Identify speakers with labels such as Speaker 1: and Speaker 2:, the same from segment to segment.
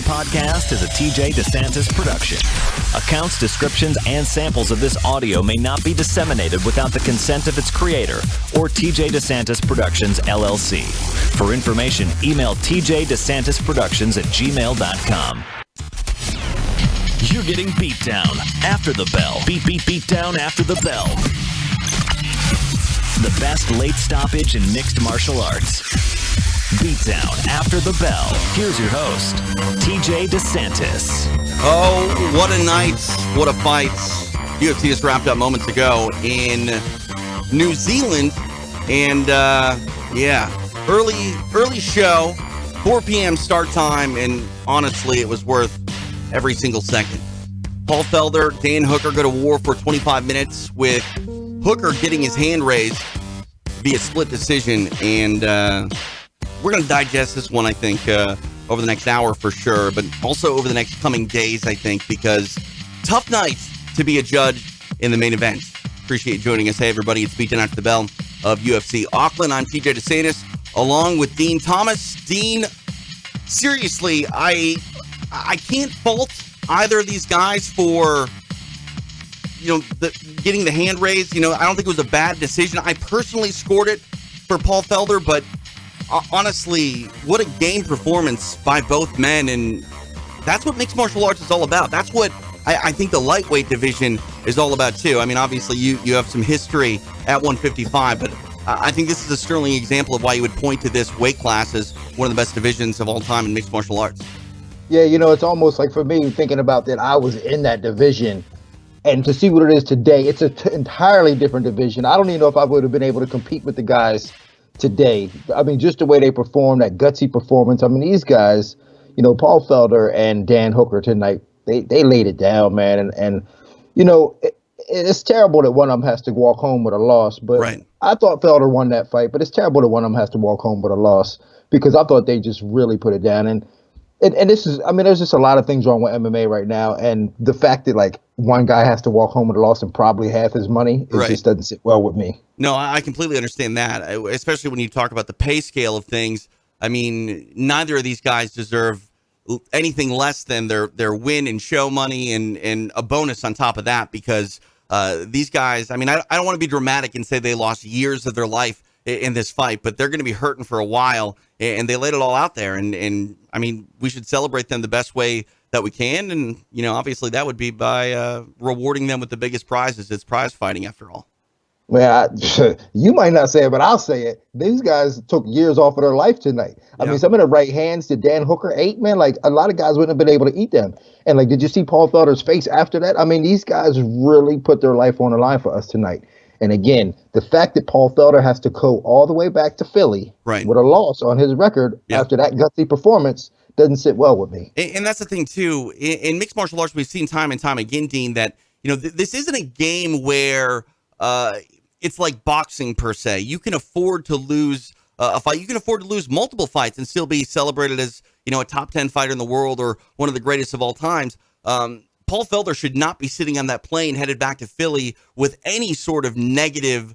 Speaker 1: podcast is a TJ DeSantis production. Accounts, descriptions, and samples of this audio may not be disseminated without the consent of its creator or TJ DeSantis Productions, LLC. For information, email tjdesantisproductions@gmail.com. You're getting beat down after the bell. Beat down after the bell. The best late stoppage in mixed martial arts. Beatdown after the bell. Here's your host, TJ DeSantis.
Speaker 2: Oh, what a night. What a fight. UFC just wrapped up moments ago in New Zealand. And, early show, 4 p.m. start time, and honestly, it was worth every single second. Paul Felder, Dan Hooker go to war for 25 minutes with Hooker getting his hand raised via split decision, and we're going to digest this one, I think, over the next hour for sure, but also over the next coming days, I think, because tough night to be a judge in the main event. Appreciate you joining us. Hey, everybody, it's Beatdown After the Bell of UFC Auckland. I'm TJ DeSantis, along with Din Thomas. Dean, seriously, I can't fault either of these guys for, getting the hand raised. I don't think it was a bad decision. I personally scored it for Paul Felder, but honestly, what a game performance by both men, and that's what mixed martial arts is all about. That's what I think the lightweight division is all about too. I mean, obviously you have some history at 155, but I think this is a sterling example of why you would point to this weight class as one of the best divisions of all time in mixed martial arts.
Speaker 3: Yeah, it's almost like, for me, thinking about that, I was in that division, and to see what it is today, it's an entirely different division. I don't even know if I would have been able to compete with the guys today. I mean, just the way they performed, that gutsy performance. I mean, these guys, Paul Felder and Dan Hooker tonight, they laid it down, man. And it's terrible that one of them has to walk home with a loss. But right. I thought Felder won that fight, but it's terrible that one of them has to walk home with a loss, because I thought they just really put it down. And this is, there's just a lot of things wrong with MMA right now. And the fact that, like, one guy has to walk home with a loss and probably half his money, it just doesn't sit well with me.
Speaker 2: No, I completely understand that, especially when you talk about the pay scale of things. I mean, neither of these guys deserve anything less than their win and show money and a bonus on top of that, because these guys, I don't want to be dramatic and say they lost years of their life in this fight, but they're going to be hurting for a while, and they laid it all out there. And we should celebrate them the best way that we can. And, obviously that would be by rewarding them with the biggest prizes. It's prize fighting after all.
Speaker 3: Well, you might not say it, but I'll say it. These guys took years off of their life tonight. I mean, some of the right hands that Dan Hooker ate, man, like, a lot of guys wouldn't have been able to eat them. And, like, did you see Paul Felder's face after that? I mean, these guys really put their life on the line for us tonight. And again, the fact that Paul Felder has to go all the way back to Philly with a loss on his record after that gutsy performance doesn't sit well with me.
Speaker 2: And that's the thing, too. In mixed martial arts, we've seen time and time again, Dean, that, this isn't a game where it's like boxing per se. You can afford to lose a fight. You can afford to lose multiple fights and still be celebrated as, a top 10 fighter in the world or one of the greatest of all times. Paul Felder should not be sitting on that plane headed back to Philly with any sort of negative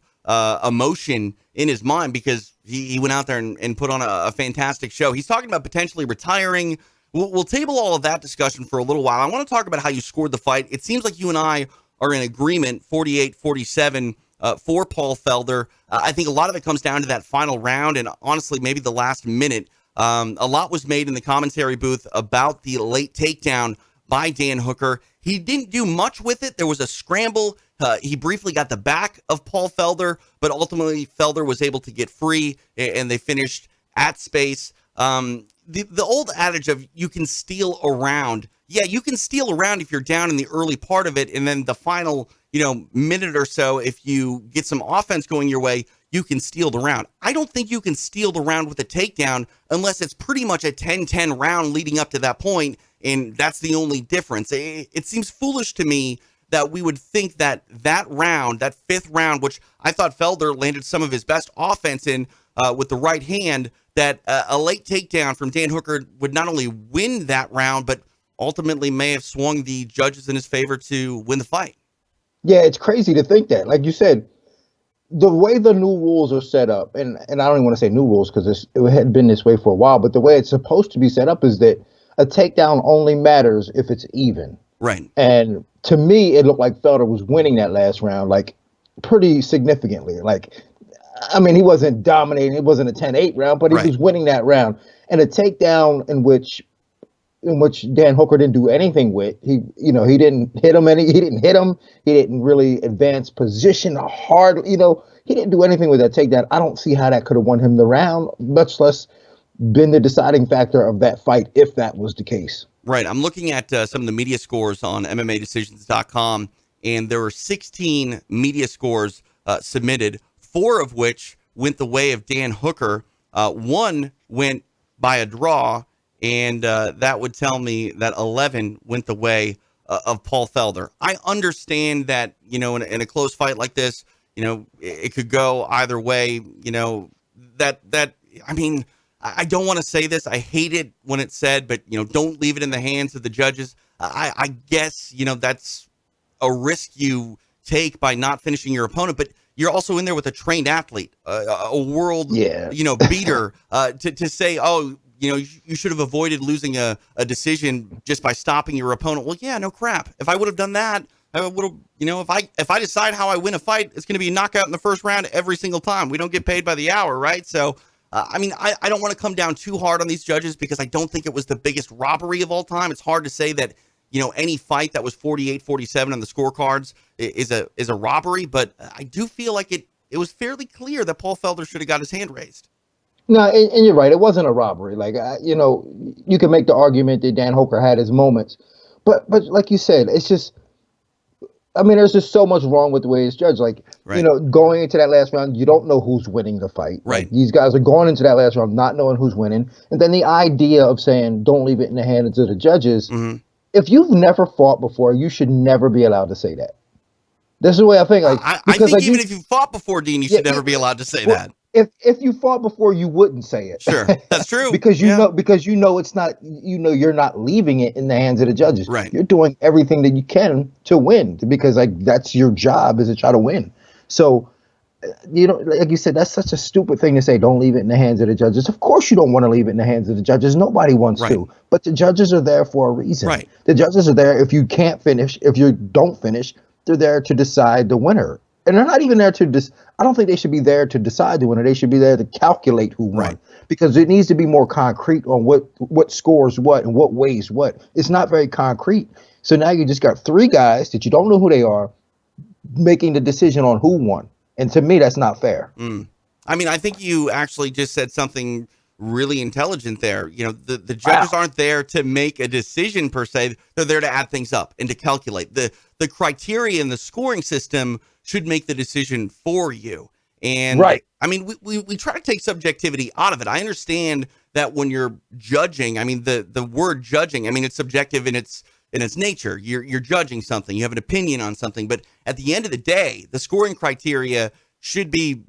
Speaker 2: emotion in his mind, because he went out there and put on a fantastic show. He's talking about potentially retiring. We'll table all of that discussion for a little while. I want to talk about how you scored the fight. It seems like you and I are in agreement, 48-47 for Paul Felder. I think a lot of it comes down to that final round, and honestly, maybe the last minute. A lot was made in the commentary booth about the late takedown by Dan Hooker. He didn't do much with it. There was a scramble. He briefly got the back of Paul Felder, but ultimately Felder was able to get free, and they finished at space. The old adage of you can steal a round. Yeah, you can steal a round if you're down in the early part of it, and then the final, minute or so, if you get some offense going your way, you can steal the round. I don't think you can steal the round with a takedown unless it's pretty much a 10-10 round leading up to that point, and that's the only difference. It seems foolish to me that we would think that round, that fifth round, which I thought Felder landed some of his best offense in with the right hand, that a late takedown from Dan Hooker would not only win that round, but ultimately may have swung the judges in his favor to win the fight.
Speaker 3: Yeah, it's crazy to think that. Like you said, the way the new rules are set up, and I don't even want to say new rules because it had been this way for a while, but the way it's supposed to be set up is that a takedown only matters if it's even.
Speaker 2: Right.
Speaker 3: And to me, it looked like Felder was winning that last round, like pretty significantly. Like, I mean, he wasn't dominating. It wasn't a 10-8 round, but he
Speaker 2: Right.
Speaker 3: was winning that round. And a takedown in which Dan Hooker didn't do anything with. He didn't hit him he didn't hit him. He didn't really advance position hard. He didn't do anything with that takedown. I don't see how that could have won him the round, much less been the deciding factor of that fight if that was the case.
Speaker 2: Right. I'm looking at some of the media scores on MMADecisions.com, and there were 16 media scores submitted, 4 of which went the way of Dan Hooker. 1 went by a draw, and that would tell me that 11 went the way of Paul Felder. I understand that, in a close fight like this, it could go either way, I don't want to say this. I hate it when it's said, but, don't leave it in the hands of the judges. I guess, that's a risk you take by not finishing your opponent, but you're also in there with a trained athlete, a world, beater, to say, oh, you should have avoided losing a decision just by stopping your opponent. Well, yeah, no crap. If I would have done that, I would have, if I decide how I win a fight, it's going to be a knockout in the first round every single time. We don't get paid by the hour, right? So, I don't want to come down too hard on these judges because I don't think it was the biggest robbery of all time. It's hard to say that, any fight that was 48-47 on the scorecards is a robbery, but I do feel like it was fairly clear that Paul Felder should have got his hand raised.
Speaker 3: No, and you're right. It wasn't a robbery. Like, you can make the argument that Dan Hooker had his moments, but like you said, it's just, there's just so much wrong with the way it's judged. Like,
Speaker 2: right.
Speaker 3: Going into that last round, you don't know who's winning the fight.
Speaker 2: Right.
Speaker 3: Like, these guys are going into that last round not knowing who's winning. And then the idea of saying, don't leave it in the hands of the judges.
Speaker 2: Mm-hmm.
Speaker 3: If you've never fought before, you should never be allowed to say that. This is the way I think. Like,
Speaker 2: I think even if you fought before, Dean, you should never be allowed to say that.
Speaker 3: If you fought before, you wouldn't say it.
Speaker 2: Sure, that's true.
Speaker 3: because you know it's not. You're not leaving it in the hands of the judges.
Speaker 2: Right.
Speaker 3: You're doing everything that you can to win because that's your job is to try to win. So, like you said, that's such a stupid thing to say. Don't leave it in the hands of the judges. Of course, you don't want to leave it in the hands of the judges. Nobody wants to. But the judges are there for a reason.
Speaker 2: Right.
Speaker 3: The judges are there if you can't finish. If you don't finish, they're there to decide the winner. And they're not even there to I don't think they should be there to decide the winner. They should be there to calculate who won.
Speaker 2: Right.
Speaker 3: Because it needs to be more concrete on what scores what and what weighs what. It's not very concrete. So now you just got 3 guys that you don't know who they are making the decision on who won. And to me, that's not fair.
Speaker 2: I think you actually just said something really intelligent there. The judges aren't there to make a decision per se. They're there to add things up and to calculate. The criteria in the scoring system should make the decision for you. And
Speaker 3: right.
Speaker 2: We try to take subjectivity out of it. I understand that when you're judging, the word judging, it's subjective in its nature. You're judging something. You have an opinion on something. But at the end of the day, the scoring criteria should be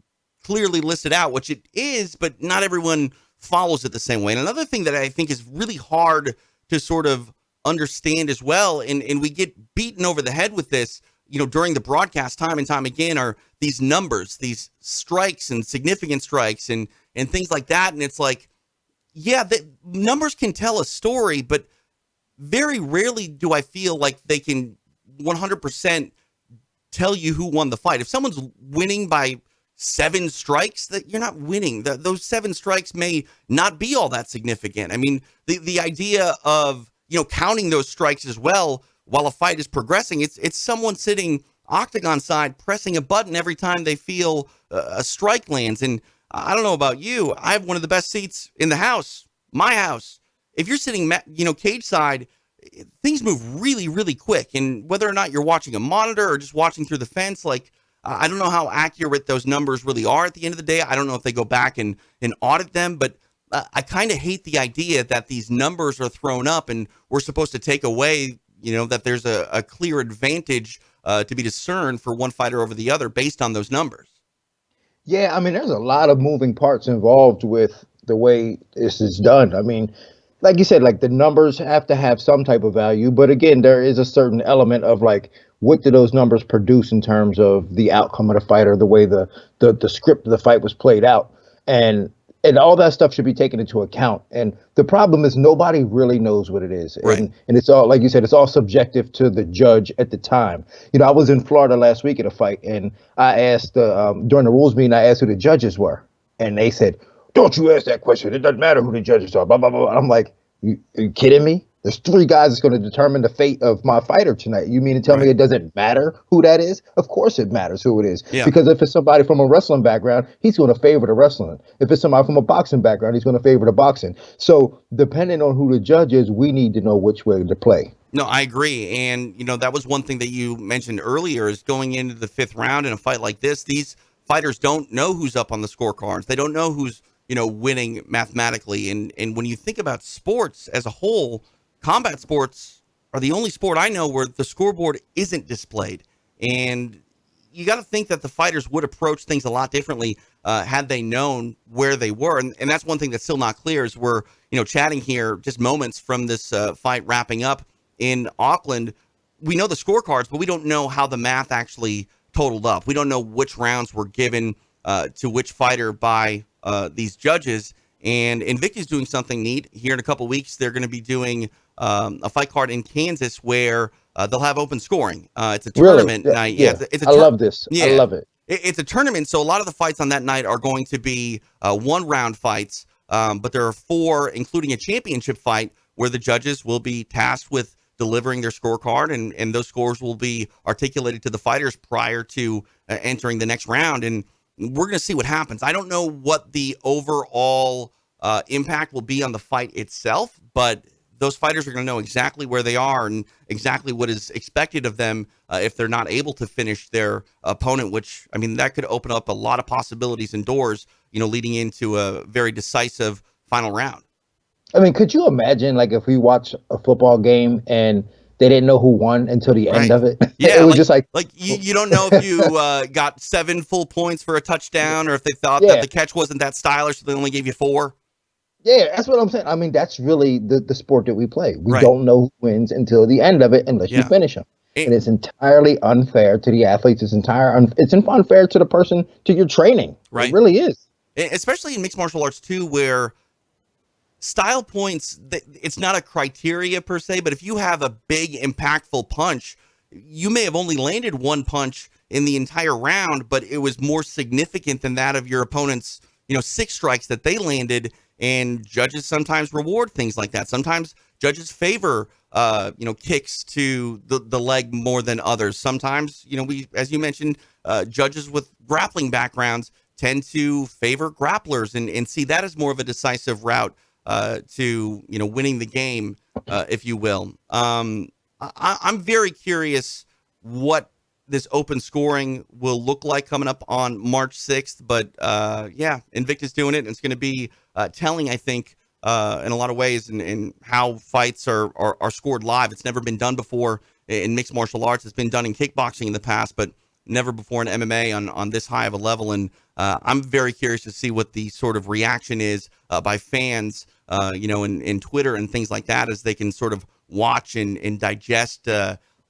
Speaker 2: clearly listed out, which it is, but not everyone follows it the same way. And another thing that I think is really hard to sort of understand as well, and we get beaten over the head with this, during the broadcast time and time again, are these numbers, these strikes and significant strikes and things like that. And it's like, yeah, the numbers can tell a story, but very rarely do I feel like they can 100% tell you who won the fight. If someone's winning by 7 strikes, that you're not winning. Those 7 strikes may not be all that significant. The idea of, counting those strikes as well while a fight is progressing, it's someone sitting octagon side pressing a button every time they feel a strike lands. And I don't know about you, I have one of the best seats in the house, my house. If you're sitting, cage side, things move really, really quick. And whether or not you're watching a monitor or just watching through the fence, I don't know how accurate those numbers really are at the end of the day. I don't know if they go back and audit them, but I kind of hate the idea that these numbers are thrown up and we're supposed to take away, that there's a clear advantage to be discerned for one fighter over the other based on those numbers.
Speaker 3: Yeah, there's a lot of moving parts involved with the way this is done. Like you said, the numbers have to have some type of value, but again, there is a certain element of what do those numbers produce in terms of the outcome of the fight or the way the script of the fight was played out. And And all that stuff should be taken into account. And the problem is nobody really knows what it is.
Speaker 2: Right.
Speaker 3: And it's all, like you said, it's all subjective to the judge at the time. I was in Florida last week at a fight, and I asked during the rules meeting, I asked who the judges were. And they said, "Don't you ask that question. It doesn't matter who the judges are, blah, blah, blah." I'm like, are you kidding me? There's 3 guys that's going to determine the fate of my fighter tonight. You mean to tell me it doesn't matter who that is? Of course it matters who it is.
Speaker 2: Yeah.
Speaker 3: Because if it's somebody from a wrestling background, he's going to favor the wrestling. If it's somebody from a boxing background, he's going to favor the boxing. So depending on who the judge is, we need to know which way to play.
Speaker 2: No, I agree. And, that was one thing that you mentioned earlier is going into the 5th round in a fight like this, these fighters don't know who's up on the scorecards. They don't know who's, winning mathematically. And when you think about sports as a whole, combat sports are the only sport I know where the scoreboard isn't displayed. And you got to think that the fighters would approach things a lot differently had they known where they were. And that's one thing that's still not clear is we're, chatting here just moments from this fight wrapping up in Auckland. We know the scorecards, but we don't know how the math actually totaled up. We don't know which rounds were given to which fighter by these judges. And Invicta's doing something neat. Here in a couple weeks, they're going to be doing a fight card in Kansas where they'll have open scoring. It's a tournament night.
Speaker 3: Yeah. I love this.
Speaker 2: Yeah.
Speaker 3: I love it.
Speaker 2: It's a tournament, so a lot of the fights on that night are going to be 1-round fights, but there are 4, including a championship fight, where the judges will be tasked with delivering their scorecard, and those scores will be articulated to the fighters prior to entering the next round. And we're going to see what happens. I don't know what the overall impact will be on the fight itself, but those fighters are going to know exactly where they are and exactly what is expected of them if they're not able to finish their opponent, which, I mean, that could open up a lot of possibilities and doors, leading into a very decisive final round.
Speaker 3: I mean, could you imagine, like, if we watch a football game and they didn't know who won until the end of it?
Speaker 2: Yeah,
Speaker 3: it was just like
Speaker 2: you don't know if you got 7 full points for a touchdown, or if they thought that the catch wasn't that stylish, so they only gave you 4.
Speaker 3: Yeah, that's what I'm saying. I mean, that's really the sport that we play. We don't know who wins until the end of it unless you finish them. And it's entirely unfair to the athletes. It's unfair to the person, to your training. Right. It really is.
Speaker 2: Especially in mixed martial arts, too, where style points, it's not a criteria per se, but if you have a big, impactful punch, you may have only landed 1 punch in the entire round, but it was more significant than that of your opponent's, 6 strikes that they landed. And judges sometimes reward things like that. Sometimes judges favor, kicks to the leg more than others. Sometimes, we, as you mentioned, judges with grappling backgrounds tend to favor grapplers and see that as more of a decisive route to, winning the game, if you will. I'm very curious what this open scoring will look like coming up on March 6th. But Invicta's doing it. And it's going to be telling, I think, in a lot of ways in how fights are scored live. It's never been done before in mixed martial arts. It's been done in kickboxing in the past, but never before in MMA on this high of a level. And I'm very curious to see what the sort of reaction is by fans, in Twitter and things like that, as they can sort of watch and digest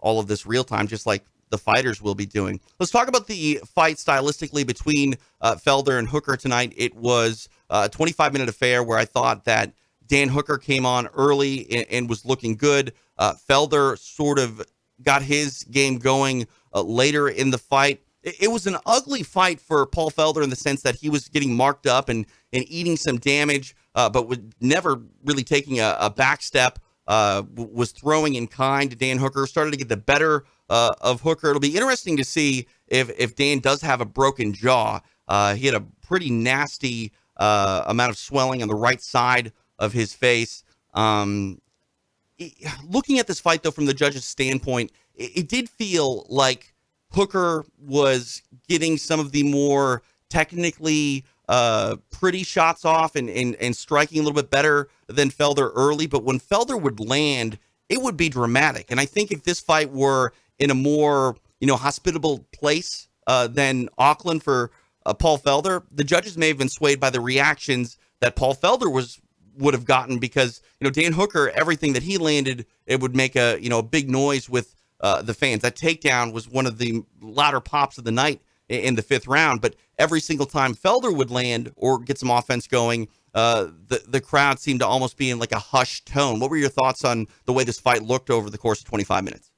Speaker 2: all of this real time, just like the fighters will be doing. Let's talk about the fight stylistically between Felder and Hooker tonight. It was a 25-minute affair where I thought that Dan Hooker came on early and was looking good. Felder sort of got his game going later in the fight. It was an ugly fight for Paul Felder in the sense that he was getting marked up and eating some damage, but was never really taking a back step, was throwing in kind to Dan Hooker, started to get the better of Hooker. It'll be interesting to see if Dan does have a broken jaw. He had a pretty nasty amount of swelling on the right side of his face. Looking at this fight, though, from the judge's standpoint, it did feel like Hooker was getting some of the more technically pretty shots off and striking a little bit better than Felder early. But when Felder would land, it would be dramatic. And I think if this fight were in a more, hospitable place than Auckland for Paul Felder, the judges may have been swayed by the reactions that Paul Felder would have gotten, because, Dan Hooker, everything that he landed, it would make a big noise with the fans. That takedown was one of the louder pops of the night in the 5th round, but every single time Felder would land or get some offense going, the crowd seemed to almost be in like a hushed tone. What were your thoughts on the way this fight looked over the course of 25 minutes?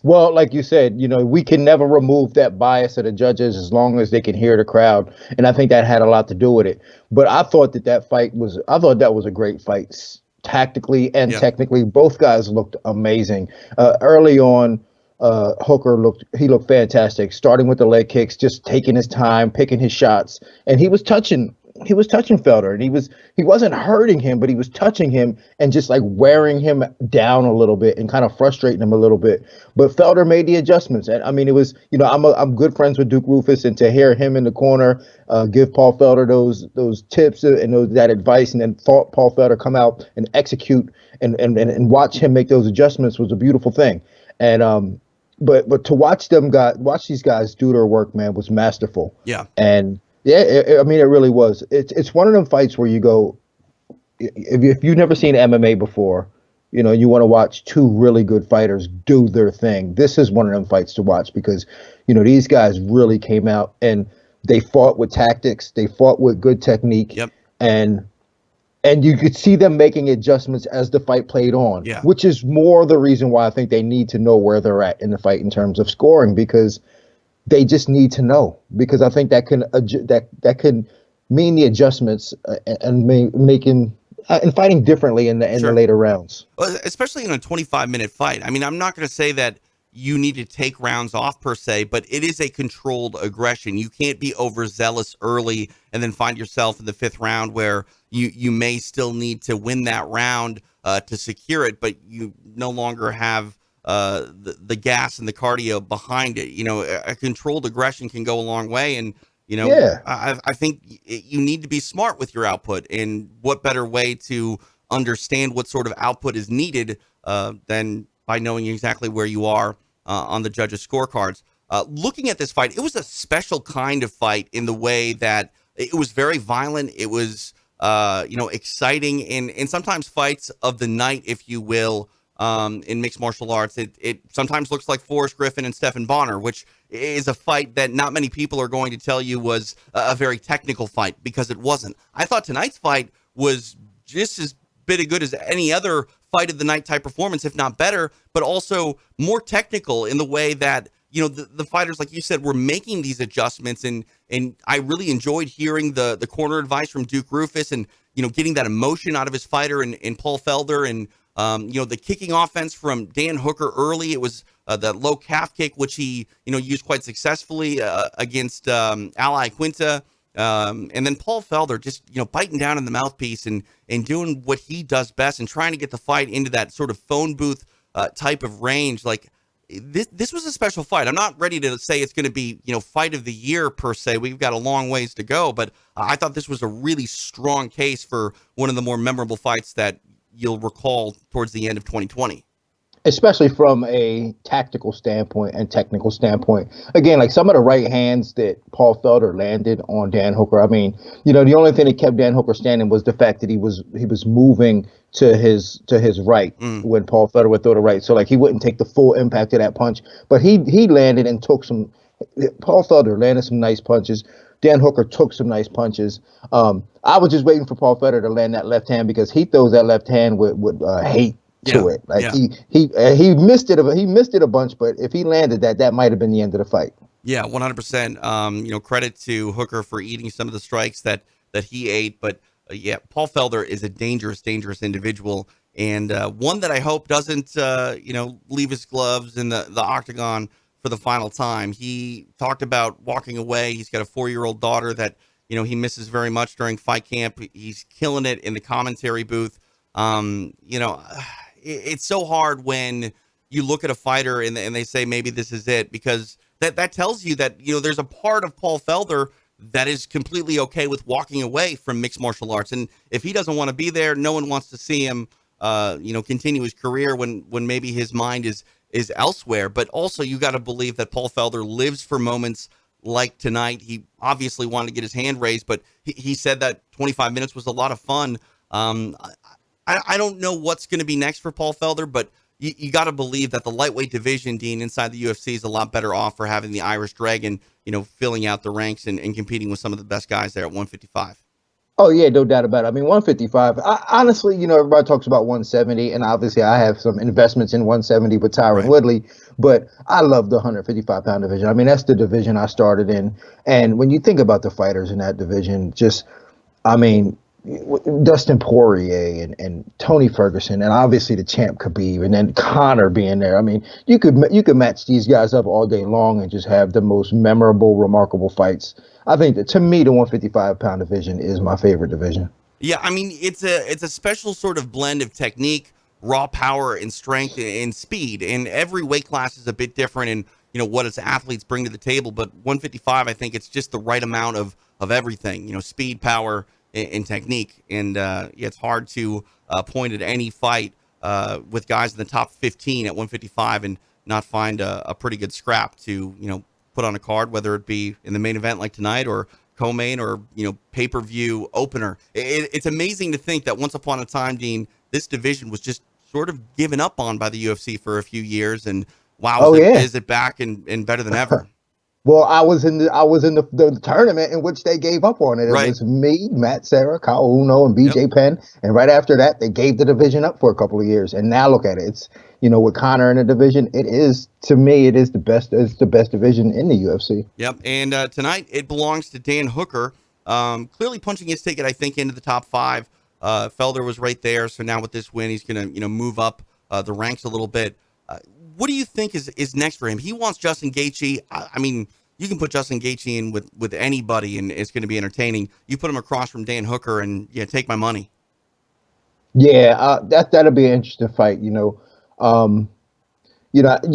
Speaker 3: Well, like you said, we can never remove that bias of the judges as long as they can hear the crowd, and I think that had a lot to do with it. But I thought that was a great fight, tactically and technically. Both guys looked amazing. Early on, Hooker looked fantastic, starting with the leg kicks, just taking his time, picking his shots, and he was touching Felder, and he wasn't hurting him, but he was touching him and just like wearing him down a little bit and kind of frustrating him a little bit. But Felder made the adjustments, and I mean, it was, I'm good friends with Duke Rufus, and to hear him in the corner give Paul Felder those tips and that advice, and then Paul Felder come out and execute and watch him make those adjustments was a beautiful thing. And but to watch these guys do their work, man, was masterful.
Speaker 2: Yeah.
Speaker 3: And yeah, I mean, it really was. It's one of them fights where you go, if you've never seen MMA before, you want to watch two really good fighters do their thing. This is one of them fights to watch because, these guys really came out and they fought with tactics. They fought with good technique.
Speaker 2: Yep.
Speaker 3: And you could see them making adjustments as the fight played on, which is more the reason why I think they need to know where they're at in the fight in terms of scoring, because they just need to know, because I think that can mean the adjustments and making and fighting differently in the later rounds.
Speaker 2: Well, especially in a 25-minute fight. I mean, I'm not going to say that you need to take rounds off per se, but it is a controlled aggression. You can't be overzealous early and then find yourself in the fifth round where you may still need to win that round to secure it, but you no longer have the gas and the cardio behind it. A controlled aggression can go a long way. And, I think you need to be smart with your output, and what better way to understand what sort of output is needed than by knowing exactly where you are on the judges' scorecards. Looking at this fight, it was a special kind of fight in the way that it was very violent. It was, exciting, and sometimes fights of the night, if you will, in mixed martial arts, it sometimes looks like Forrest Griffin and Stephen Bonner, which is a fight that not many people are going to tell you was a very technical fight, because it wasn't. I thought tonight's fight was just as bit of good as any other fight of the night type performance, if not better, but also more technical in the way that, the fighters, like you said, were making these adjustments, and I really enjoyed hearing the corner advice from Duke Rufus, and, getting that emotion out of his fighter and Paul Felder, and the kicking offense from Dan Hooker early. It was that low calf kick, which he, used quite successfully against Ally Quinta. And then Paul Felder just, biting down in the mouthpiece and doing what he does best and trying to get the fight into that sort of phone booth type of range. Like, this was a special fight. I'm not ready to say it's going to be, fight of the year per se. We've got a long ways to go, but I thought this was a really strong case for one of the more memorable fights that you'll recall towards the end of 2020.
Speaker 3: Especially from a tactical standpoint and technical standpoint. Again, like some of the right hands that Paul Felder landed on Dan Hooker. I mean, the only thing that kept Dan Hooker standing was the fact that he was moving to his right when Paul Felder would throw the right. So like he wouldn't take the full impact of that punch. But he landed and took some. Paul Felder landed some nice punches. Dan Hooker took some nice punches. I was just waiting for Paul Felder to land that left hand, because he throws that left hand with hate to it. Like he missed it. He missed it a bunch, but if he landed that might have been the end of the fight.
Speaker 2: Yeah, 100%. Credit to Hooker for eating some of the strikes that he ate. But Paul Felder is a dangerous individual, and one that I hope doesn't leave his gloves in the octagon for the final time. He talked about walking away. He's got a 4-year-old daughter that he misses very much during fight camp. He's killing it in the commentary booth. It's so hard when you look at a fighter and they say maybe this is it, because that tells you that there's a part of Paul Felder that is completely okay with walking away from mixed martial arts, and if he doesn't want to be there, no one wants to see him continue his career when maybe his mind is elsewhere. But also, you got to believe that Paul Felder lives for moments like tonight. He obviously wanted to get his hand raised, but he said that 25 minutes was a lot of fun. I don't know what's going to be next for Paul Felder, but you got to believe that the lightweight division, Dean, inside the UFC is a lot better off for having the Irish Dragon, filling out the ranks and competing with some of the best guys there at 155.
Speaker 3: Oh yeah, no doubt about it. I mean, 155. Honestly, everybody talks about 170, and obviously I have some investments in 170 with Tyron
Speaker 2: Right.
Speaker 3: Woodley, but I love the 155-pound division. I mean, that's the division I started in, and when you think about the fighters in that division, I mean, Dustin Poirier and Tony Ferguson, and obviously the champ Khabib, and then Conor being there. I mean, you could match these guys up all day long and just have the most memorable, remarkable fights. I think that, to me, the 155-pound division is my favorite division.
Speaker 2: Yeah, I mean, it's a special sort of blend of technique, raw power, and strength and speed. And every weight class is a bit different in what its athletes bring to the table. But 155, I think it's just the right amount of everything. Speed, power, and technique. And it's hard to point at any fight with guys in the top 15 at 155 and not find a pretty good scrap to put on a card, whether it be in the main event like tonight or co-main or pay-per-view opener. It's amazing to think that once upon a time, Dean, this division was just sort of given up on by the UFC for a few years, and wow, is it back and better than ever?
Speaker 3: Well, I was in the tournament in which they gave up on it. It was me, Matt Serra, Kyle Uno, and BJ Penn. And right after that, they gave the division up for a couple of years. And now look at it. It's, with Conor in the division, to me, it is the best. It's the best division in the UFC.
Speaker 2: Yep. And tonight it belongs to Dan Hooker, clearly punching his ticket, I think, into the top 5. Felder was right there. So now with this win, he's going to, move up the ranks a little bit. What do you think is next for him? He wants Justin Gaethje. I mean, you can put Justin Gaethje in with anybody, and it's going to be entertaining. You put him across from Dan Hooker, and take my money.
Speaker 3: Yeah, that'll be an interesting fight. You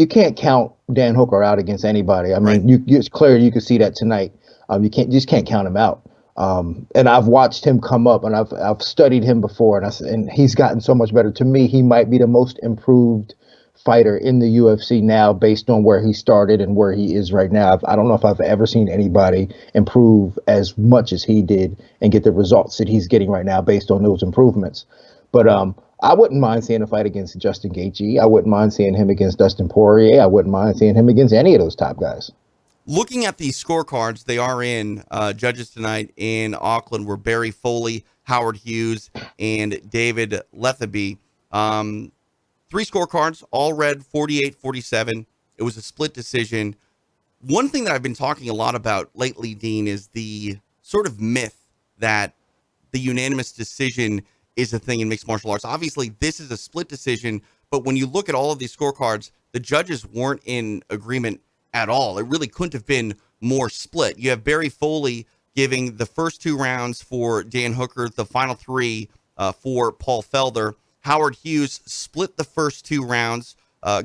Speaker 3: can't count Dan Hooker out against anybody. I mean, it's clear you can see that tonight. You can't count him out. And I've watched him come up, and I've studied him before, and he's gotten so much better. To me, he might be the most improved fighter in the UFC now, based on where he started and where he is right now. I don't know if I've ever seen anybody improve as much as he did and get the results that he's getting right now based on those improvements. But I wouldn't mind seeing a fight against Justin Gaethje. I wouldn't mind seeing him against Dustin Poirier. I wouldn't mind seeing him against any of those top guys.
Speaker 2: Looking at these scorecards, they are in judges tonight in Auckland were Barry Foley, Howard Hughes, and David Letheby. 3 scorecards, all read 48-47. It was a split decision. One thing that I've been talking a lot about lately, Dean, is the sort of myth that the unanimous decision is a thing in mixed martial arts. Obviously, this is a split decision, but when you look at all of these scorecards, the judges weren't in agreement at all. It really couldn't have been more split. You have Barry Foley giving the first 2 rounds for Dan Hooker, the final 3 for Paul Felder. Howard Hughes split the first 2 rounds,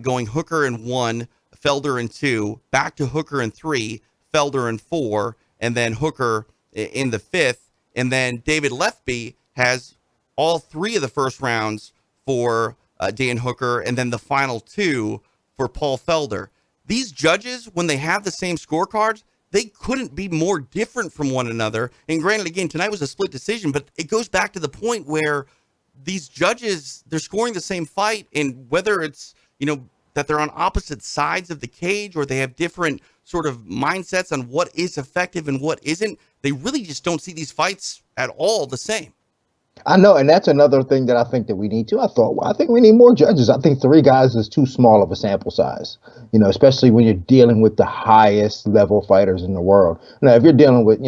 Speaker 2: going Hooker in 1, Felder in 2, back to Hooker in 3, Felder in 4, and then Hooker in the 5th. And then David Letheby has all 3 of the first rounds for Dan Hooker, and then the final 2 for Paul Felder. These judges, when they have the same scorecards, they couldn't be more different from one another. And granted, again, tonight was a split decision, but it goes back to the point where these judges, they're scoring the same fight, and whether it's, that they're on opposite sides of the cage or they have different sort of mindsets on what is effective and what isn't, they really just don't see these fights at all the same.
Speaker 3: I know, and that's another thing that I think that we need to. I think we need more judges. I think 3 guys is too small of a sample size, especially when you're dealing with the highest level fighters in the world. Now, if you're dealing with,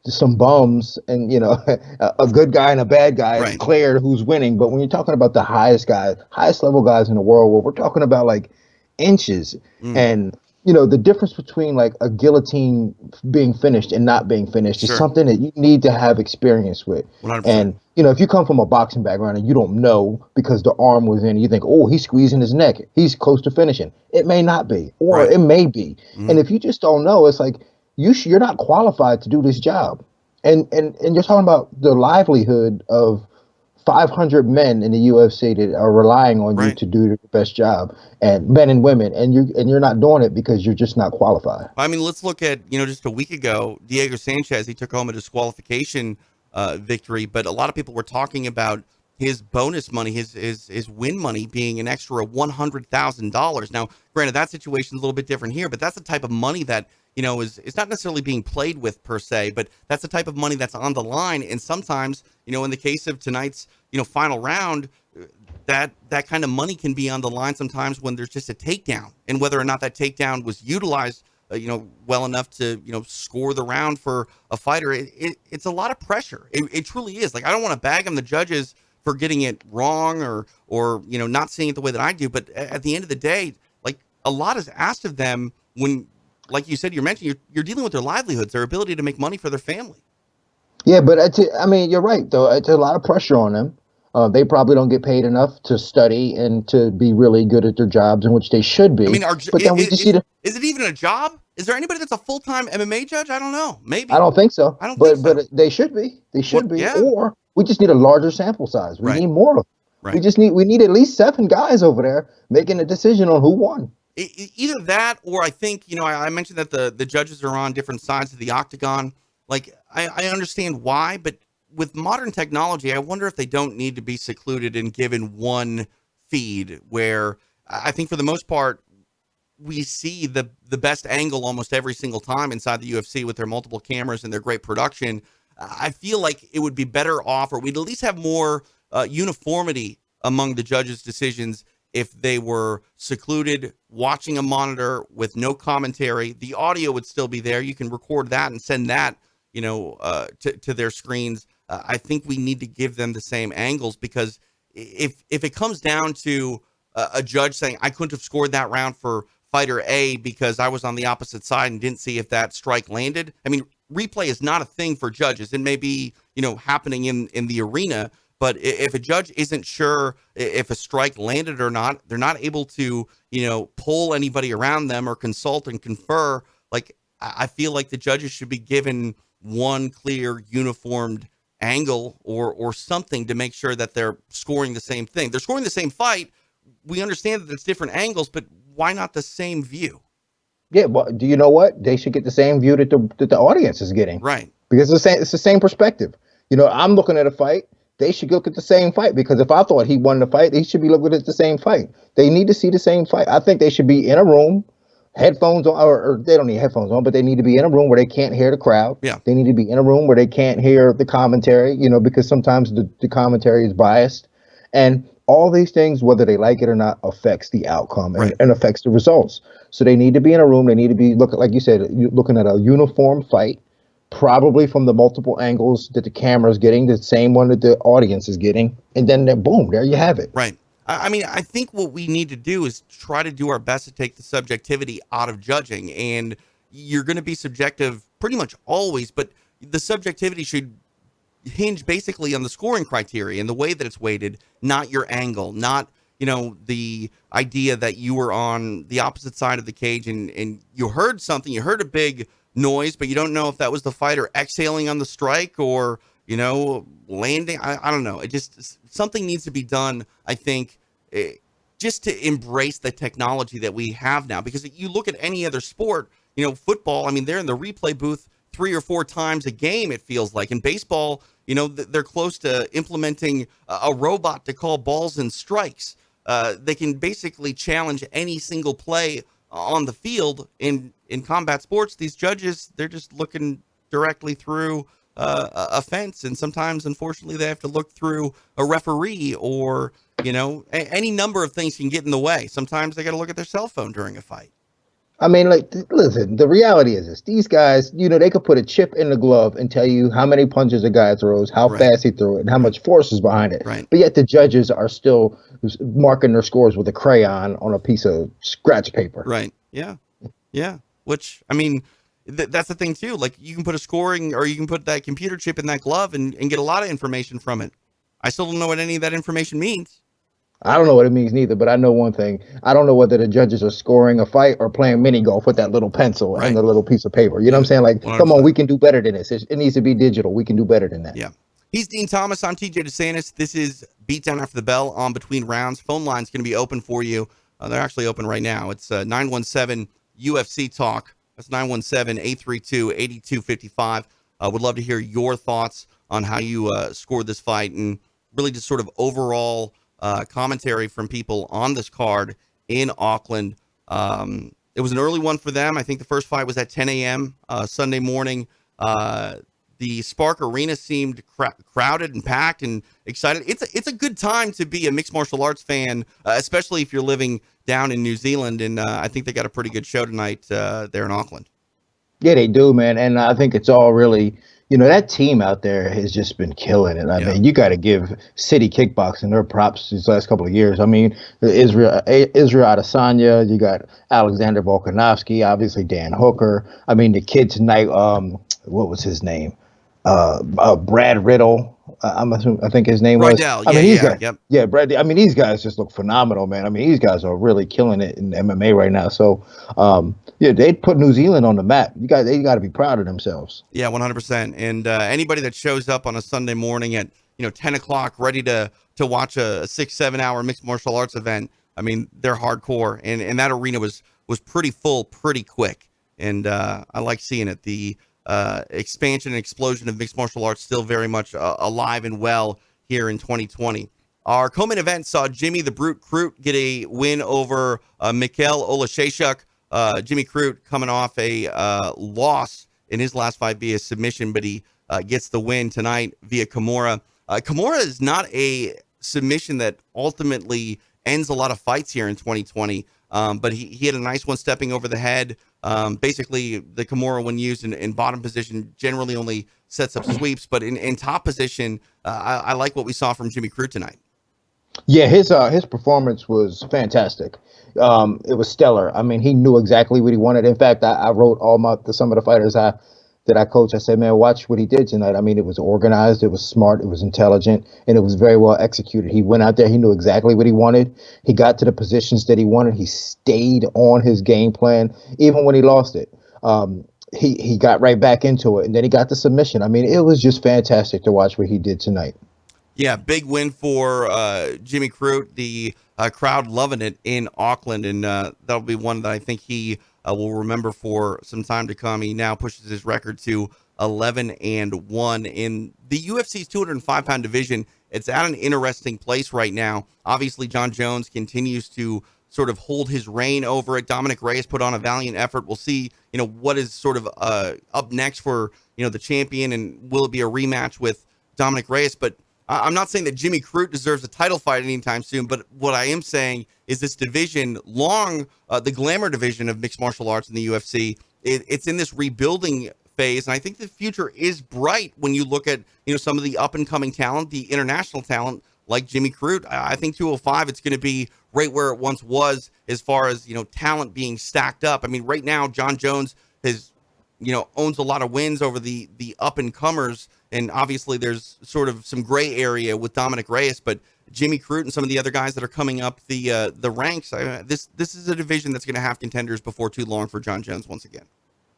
Speaker 3: some bums and, a good guy and a bad guy, it's clear who's winning. But when you're talking about the highest level guys in the world, well, we're talking about like inches. And, the difference between like a guillotine being finished and not being finished is something that you need to have experience with.
Speaker 2: 100%.
Speaker 3: And, if you come from a boxing background and you don't know because the arm was in, you think, oh, he's squeezing his neck, he's close to finishing. It may not be, or it may be. And if you just don't know, it's like, you're not qualified to do this job. And you're talking about the livelihood of 500 men in the UFC that are relying on you to do the best job, and men and women, and you're not doing it because you're just not qualified.
Speaker 2: I mean, let's look at, just a week ago, Diego Sanchez, he took home a disqualification victory, but a lot of people were talking about his bonus money, his win money being an extra $100,000. Now, granted, that situation's a little bit different here, but that's the type of money that, is not necessarily being played with per se, but that's the type of money that's on the line. And sometimes, in the case of tonight's, final round, that kind of money can be on the line sometimes when there's just a takedown, and whether or not that takedown was utilized, well enough to, score the round for a fighter. It's a lot of pressure. It truly is. Like, I don't want to bag on the judges for getting it wrong or not seeing it the way that I do. But at the end of the day, like, a lot is asked of them when, like you said, you're dealing with their livelihoods, their ability to make money for their family.
Speaker 3: Yeah, but you're right, though. It's a lot of pressure on them. They probably don't get paid enough to study and to be really good at their jobs, in which they should be.
Speaker 2: I mean,
Speaker 3: but then we just see
Speaker 2: is it even a job? Is there anybody that's a full-time MMA judge? I don't know. Maybe.
Speaker 3: I don't think so.
Speaker 2: I don't think so.
Speaker 3: But they should be. They should be.
Speaker 2: Yeah.
Speaker 3: Or we just need a larger sample size. We need more of them.
Speaker 2: Right.
Speaker 3: We need at least 7 guys over there making a decision on who won.
Speaker 2: Either that, or I think, I mentioned that the judges are on different sides of the octagon. Like, I understand why, but with modern technology, I wonder if they don't need to be secluded and given one feed, where I think for the most part, we see the best angle almost every single time inside the UFC with their multiple cameras and their great production. I feel like it would be better off, or we'd at least have more uniformity among the judges' decisions if they were secluded, watching a monitor with no commentary. The audio would still be there. You can record that and send that, to their screens. I think we need to give them the same angles, because if it comes down to a judge saying, I couldn't have scored that round for fighter A because I was on the opposite side and didn't see if that strike landed. I mean, replay is not a thing for judges. It may be, happening in the arena, but if a judge isn't sure if a strike landed or not, they're not able to, pull anybody around them or consult and confer. Like, I feel like the judges should be given one clear, uniformed angle or something to make sure that they're scoring the same thing. They're scoring the same fight. We understand that it's different angles, but why not the same view?
Speaker 3: Yeah, but do you know what? They should get the same view that the audience is getting.
Speaker 2: Right.
Speaker 3: Because it's the same perspective. I'm looking at a fight. They should look at the same fight, because if I thought he won the fight, they should be looking at the same fight. They need to see the same fight. I think they should be in a room, headphones on, or they don't need headphones on, but they need to be in a room where they can't hear the crowd.
Speaker 2: Yeah.
Speaker 3: They need to be in a room where they can't hear the commentary, because sometimes the commentary is biased. And all these things, whether they like it or not, affects the outcome and affects the results. So they need to be in a room. They need to be looking, like you said, looking at a uniform fight, probably from the multiple angles that the camera is getting, the same one that the audience is getting. And then boom, there you have it.
Speaker 2: Right. I mean, I think what we need to do is try to do our best to take the subjectivity out of judging. And you're going to be subjective pretty much always, but the subjectivity should hinge basically on the scoring criteria and the way that it's weighted, not your angle, not, the idea that you were on the opposite side of the cage and you heard something, you heard a big noise, but you don't know if that was the fighter exhaling on the strike or, landing. I don't know. It just, something needs to be done, I think, just to embrace the technology that we have now. Because you look at any other sport, football, I mean, they're in the replay booth 3 or 4 times a game, it feels like. In baseball, they're close to implementing a robot to call balls and strikes. They can basically challenge any single play on the field. In combat sports, these judges, they're just looking directly through a fence, and sometimes, unfortunately, they have to look through a referee or, any number of things can get in the way. Sometimes they got to look at their cell phone during a fight.
Speaker 3: I mean, listen, the reality is this. These guys, they could put a chip in the glove and tell you how many punches a guy throws, how fast he threw it, and how much force is behind it.
Speaker 2: Right.
Speaker 3: But yet the judges are still marking their scores with a crayon on a piece of scratch paper.
Speaker 2: Right. Yeah. Yeah. Which, I mean, that's the thing, too. Like, you can put a scoring, or you can put that computer chip in that glove and get a lot of information from it. I still don't know what any of that information means.
Speaker 3: I don't know what it means neither, but I know one thing. I don't know whether the judges are scoring a fight or playing mini golf with that little pencil and the little piece of paper. You know what I'm saying? Like, 100%. Come on, we can do better than this. It needs to be digital. We can do better than that.
Speaker 2: Yeah. He's Din Thomas. I'm TJ DeSantis. This is Beatdown After the Bell on Between Rounds. Phone line's going to be open for you. They're actually open right now. It's 917 UFC Talk. That's 917-832-8255. Would love to hear your thoughts on how you scored this fight and really just sort of overall commentary from people on this card in Auckland. It was an early one for them. I think the first fight was at 10 a.m. Sunday morning. The Spark Arena seemed crowded and packed and excited. It's a good time to be a mixed martial arts fan, especially if you're living down in New Zealand. And I think they got a pretty good show tonight there in Auckland.
Speaker 3: Yeah, they do, man. And I think it's all really, that team out there has just been killing it. I mean, you got to give City Kickboxing their props these last couple of years. I mean, Israel Adesanya, you got Alexander Volkanovski, obviously Dan Hooker. I mean, the kid tonight, what was his name? Brad Riddle. I think his name was.
Speaker 2: Rydell.
Speaker 3: I mean, these guys,
Speaker 2: yep.
Speaker 3: yeah, Brad. I mean, these guys just look phenomenal, man. I mean, these guys are really killing it in MMA right now. So, they put New Zealand on the map. They got to be proud of themselves.
Speaker 2: Yeah, 100%. And anybody that shows up on a Sunday morning at 10 o'clock, ready to watch a 6-7 hour mixed martial arts event, I mean, they're hardcore, and that arena was pretty full, pretty quick, and I like seeing it. The expansion and explosion of mixed martial arts still very much alive and well here in 2020. Our co-main event saw Jimmy the Brute Crute get a win over Mikhail Olashechuk. Jimmy Crute coming off a loss in his last fight via submission, but he gets the win tonight via Kimura. Kimura is not a submission that ultimately ends a lot of fights here in 2020, but he had a nice one stepping over the head. Basically, the Kimura, when used in bottom position, generally only sets up sweeps, but in top position, I like what we saw from Jimmy Crute tonight.
Speaker 3: Yeah, his performance was fantastic. It was stellar. I mean, he knew exactly what he wanted. In fact, I wrote some of the fighters that I coach. I said, man, watch what he did tonight. I mean, it was organized, it was smart, it was intelligent, and it was very well executed. He went out there, he knew exactly what he wanted. He got to the positions that he wanted. He stayed on his game plan, even when he lost it. He got right back into it, and then he got the submission. I mean, it was just fantastic to watch what he did tonight.
Speaker 2: Yeah, big win for Jimmy Crute. The crowd loving it in Auckland, and that'll be one that I think he will remember for some time to come. He now pushes his record to 11-1 in the UFC's 205-pound division. It's at an interesting place right now. Obviously, John Jones continues to sort of hold his reign over it. Dominic Reyes put on a valiant effort. We'll see, what is sort of up next for, the champion, and will it be a rematch with Dominic Reyes? But I'm not saying that Jimmy Crute deserves a title fight anytime soon, but what I am saying is this division, the glamour division of mixed martial arts in the UFC, it's in this rebuilding phase, and I think the future is bright when you look at some of the up and coming talent, the international talent like Jimmy Crute. I think 205, it's going to be right where it once was as far as talent being stacked up. I mean, right now John Jones owns a lot of wins over the up and comers. And obviously there's sort of some gray area with Dominic Reyes, but Jimmy Crute and some of the other guys that are coming up the ranks, this is a division that's going to have contenders before too long for John Jones once again.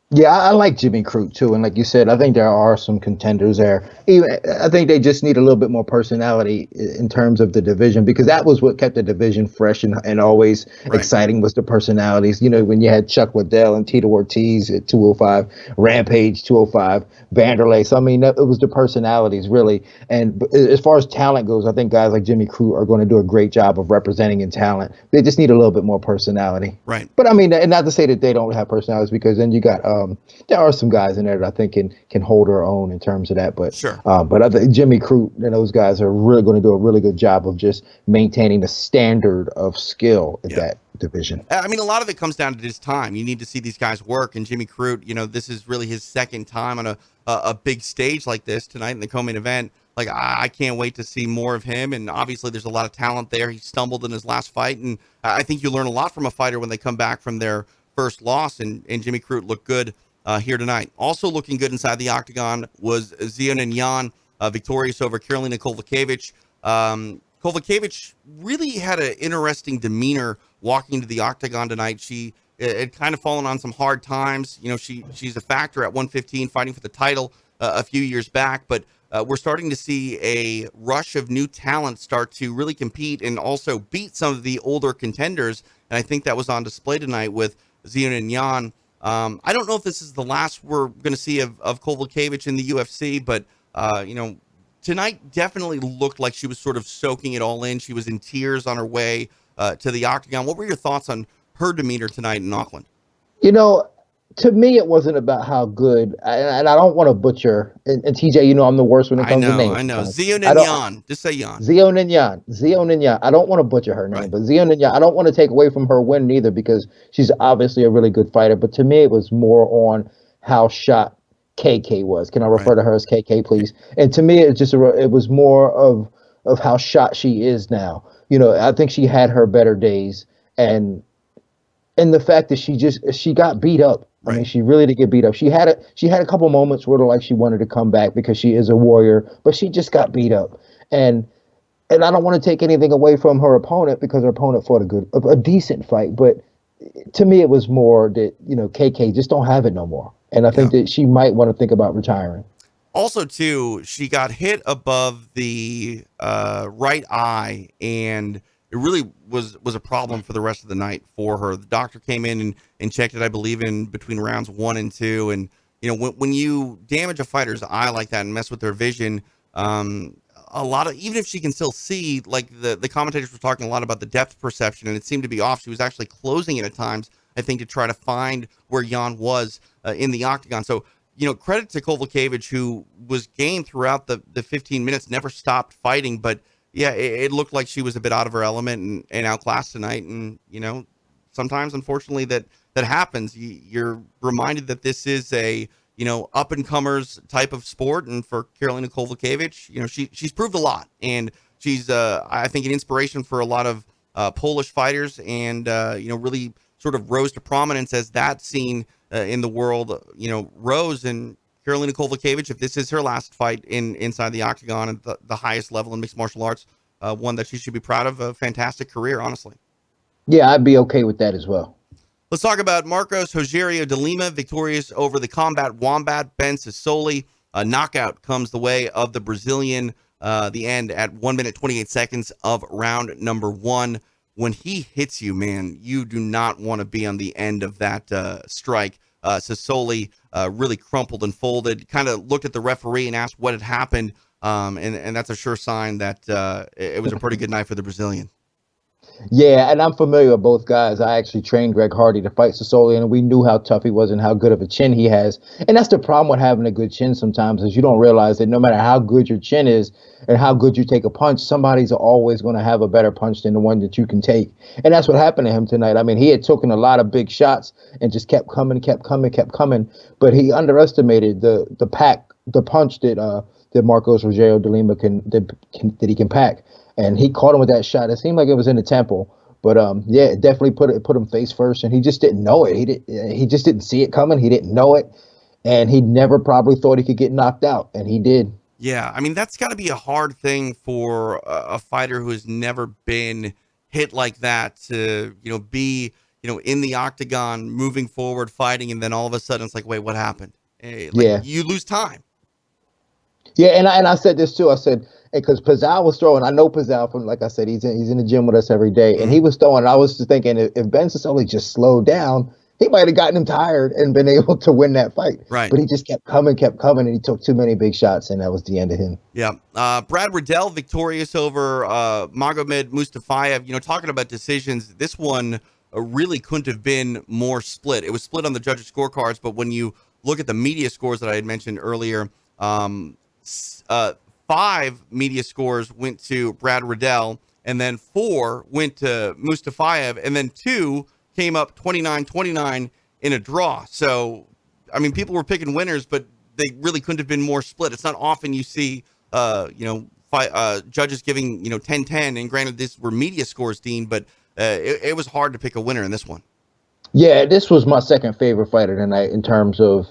Speaker 3: Yeah, I like Jimmy Crute too, and like you said, I think there are some contenders there. I think they just need a little bit more personality in terms of the division, because that was what kept the division fresh and always exciting, was the personalities. When you had Chuck Liddell and Tito Ortiz at 205, Rampage 205, Vanderlei. So I mean, it was the personalities really. And as far as talent goes, I think guys like Jimmy Crute are going to do a great job of representing in talent. They just need a little bit more personality.
Speaker 2: Right.
Speaker 3: But I mean, and not to say that they don't have personalities, because then you got there are some guys in there that I think can hold their own in terms of that. But
Speaker 2: sure.
Speaker 3: But I think Jimmy Crute and those guys are really going to do a really good job of just maintaining the standard of skill in that division.
Speaker 2: I mean, a lot of it comes down to just time. You need to see these guys work. And Jimmy Crute, this is really his second time on a big stage like this tonight in the co-main event. Like, I can't wait to see more of him. And obviously there's a lot of talent there. He stumbled in his last fight, and I think you learn a lot from a fighter when they come back from their first loss, and Jimmy Crute looked good here tonight. Also looking good inside the octagon was Xiaonan Yan, victorious over Karolina Kowalkiewicz. Kowalkiewicz really had an interesting demeanor walking into the octagon tonight. She had kind of fallen on some hard times. She's a factor at 115, fighting for the title a few years back, but we're starting to see a rush of new talent start to really compete and also beat some of the older contenders. And I think that was on display tonight with Xiaonan Yan. I don't know if this is the last we're going to see of Kowalkiewicz in the UFC, but, tonight definitely looked like she was sort of soaking it all in. She was in tears on her way to the octagon. What were your thoughts on her demeanor tonight in Auckland?
Speaker 3: You know, to me, it wasn't about how good, and I don't want to butcher. And TJ, you know, I'm the worst when it comes to names.
Speaker 2: I know. Zion
Speaker 3: I
Speaker 2: and
Speaker 3: don't.
Speaker 2: Yan. Just say Yan.
Speaker 3: Zio Ninyan. Zio Ninyan. I don't want to butcher her name,
Speaker 2: Right.
Speaker 3: but Zio Ninyan. I don't want to take away from her win neither because she's obviously a really good fighter. But to me, it was more on how shot KK was. Can I refer to her as KK, please? And to me, it was more of how shot she is now. You know, I think she had her better days, and the fact that she got beat up. I mean,
Speaker 2: Right.
Speaker 3: she really did get beat up. She had a couple moments where like she wanted to come back because she is a warrior, but she just got beat up. And I don't want to take anything away from her opponent because her opponent fought a decent fight. But to me, it was more that, you know, KK just don't have it no more. And I think that she might want to think about retiring.
Speaker 2: Also, too, she got hit above the right eye, and it really was a problem for the rest of the night for her. The doctor came in and checked it, I believe, in between rounds 1 and 2. And, you know, when you damage a fighter's eye like that and mess with their vision, a lot of, even if she can still see, like the commentators were talking a lot about the depth perception, and it seemed to be off. She was actually closing it at times, I think, to try to find where Jan was in the octagon. So, you know, credit to Kovalevich, who was game throughout the 15 minutes, never stopped fighting. But yeah, it looked like she was a bit out of her element and outclassed tonight. And, you know, sometimes, unfortunately, that happens. You're reminded that this is a, you know, up and comers type of sport. And for Karolina Kovalevich, you know, she's proved a lot, and she's, I think, an inspiration for a lot of Polish fighters, and, you know, really sort of rose to prominence as that scene in the world, you know, rose. And Karolina Kovalevich, if this is her last fight inside the octagon at the highest level in mixed martial arts, one that she should be proud of. A fantastic career, honestly.
Speaker 3: Yeah, I'd be okay with that as well.
Speaker 2: Let's talk about Marcos Rogerio de Lima, victorious over the Combat Wombat Ben Sassoli. A knockout comes the way of the Brazilian, the end at 1 minute, 28 seconds of round number 1. When he hits you, man, you do not want to be on the end of that strike. Sassoli really crumpled and folded, kind of looked at the referee and asked what had happened, and that's a sure sign that it was a pretty good night for the Brazilian.
Speaker 3: Yeah, and I'm familiar with both guys. I actually trained Greg Hardy to fight Sassoli, and we knew how tough he was and how good of a chin he has. And that's the problem with having a good chin sometimes, is you don't realize that no matter how good your chin is and how good you take a punch, somebody's always going to have a better punch than the one that you can take. And that's what happened to him tonight. I mean, he had taken a lot of big shots and just kept coming. But he underestimated the punch that Marcos Rogerio de Lima that he can pack. And he caught him with that shot. It seemed like it was in the temple, but yeah, it definitely put him face first, and he just didn't know it. He just didn't see it coming. He didn't know it, and he never probably thought he could get knocked out, and he did.
Speaker 2: Yeah, I mean, that's got to be a hard thing for a fighter who has never been hit like that to, you know, be, you know, in the octagon, moving forward, fighting, and then all of a sudden it's like, wait, what happened? Like, you lose time.
Speaker 3: Yeah, and I said this too. I said, because Pazal was throwing. I know Pazal from, like I said, he's in the gym with us every day, and he was throwing. And I was just thinking, if Ben Sassoli just slowed down, he might have gotten him tired and been able to win that fight.
Speaker 2: Right.
Speaker 3: But he just kept coming, and he took too many big shots, and that was the end of him.
Speaker 2: Yeah. Brad Riddell victorious over Magomed Mustafayev. You know, talking about decisions, this one really couldn't have been more split. It was split on the judges' scorecards, but when you look at the media scores that I had mentioned earlier, 5 media scores went to Brad Riddell, and then 4 went to Mustafayev, and then 2 came up 29-29 in a draw. So, I mean, people were picking winners, but they really couldn't have been more split. It's not often you see, judges giving, 10-10, and granted, these were media scores, Dean, but it was hard to pick a winner in this one.
Speaker 3: Yeah, this was my second favorite fight of the night in terms of,